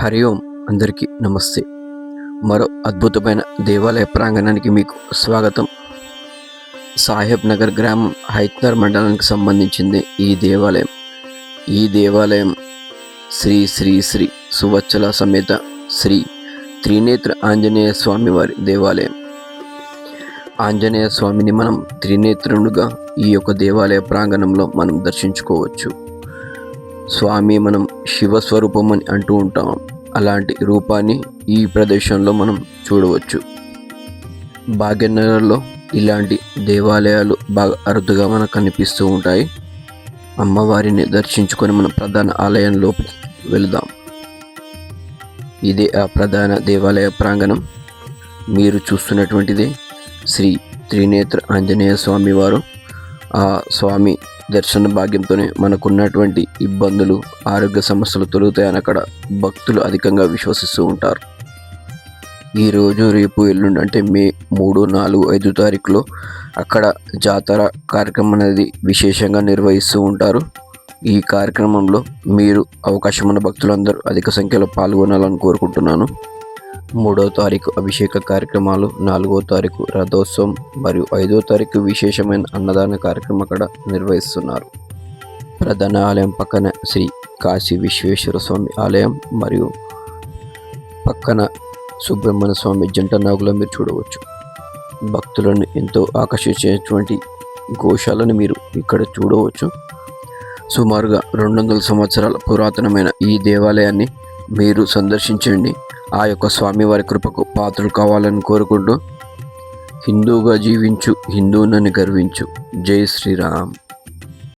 హరి ఓం. అందరికీ నమస్తే. మరో అద్భుతమైన దేవాలయ ప్రాంగణానికి మీకు స్వాగతం. సాహెబ్ నగర్ గ్రామం హైత్నర్ మండలానికి సంబంధించింది ఈ దేవాలయం. ఈ దేవాలయం శ్రీ శ్రీ శ్రీ సువచ్చల సమేత శ్రీ త్రినేత్ర ఆంజనేయ స్వామి వారి దేవాలయం. ఆంజనేయ స్వామిని మనం త్రినేత్రునుగా ఈ యొక్క దేవాలయ ప్రాంగణంలో మనం దర్శించుకోవచ్చు. స్వామి మనం శివస్వరూపం అని అంటూ ఉంటాం. అలాంటి రూపాన్ని ఈ ప్రదేశంలో మనం చూడవచ్చు. భాగ్యనగర్లో ఇలాంటి దేవాలయాలు బాగా అరుదుగా మనకు కనిపిస్తూ ఉంటాయి. అమ్మవారిని దర్శించుకొని మనం ప్రధాన ఆలయంలోకి వెళదాం. ఇదే ఆ ప్రధాన దేవాలయ ప్రాంగణం. మీరు చూస్తున్నటువంటిది శ్రీ త్రినేత్ర ఆంజనేయ స్వామి వారు. ఆ స్వామి దర్శన భాగ్యంతోనే మనకున్నటువంటి ఇబ్బందులు, ఆరోగ్య సమస్యలు తొలుగుతాయని అక్కడ భక్తులు అధికంగా విశ్వసిస్తూ ఉంటారు. ఈరోజు, రేపు, ఎల్లుండి అంటే మే 3, 4, 5 తారీఖులో అక్కడ జాతర కార్యక్రమం అనేది విశేషంగా నిర్వహిస్తూ ఉంటారు. ఈ కార్యక్రమంలో మీరు అవకాశం ఉన్న భక్తులందరూ అధిక సంఖ్యలో పాల్గొనాలని కోరుకుంటున్నాను. 3వ తారీఖు అభిషేక కార్యక్రమాలు, 4వ తారీఖు రథోత్సవం మరియు 5వ తారీఖు విశేషమైన అన్నదాన కార్యక్రమం అక్కడ నిర్వహిస్తున్నారు. ప్రధాన ఆలయం పక్కన శ్రీ కాశీ విశ్వేశ్వర స్వామి ఆలయం మరియు పక్కన సుబ్రహ్మణ్య స్వామి జంట నాగులను మీరు చూడవచ్చు. భక్తులను ఎంతో ఆకర్షించేటువంటి గోశాలను మీరు ఇక్కడ చూడవచ్చు. సుమారుగా 200 సంవత్సరాల పురాతనమైన ఈ దేవాలయాన్ని మీరు సందర్శించండి. ఆ యొక్క స్వామివారి కృపకు పాత్రలు కావాలని కోరుకుంటూ, హిందూగా జీవించు, హిందూనని గర్వించు. జై శ్రీరామ్.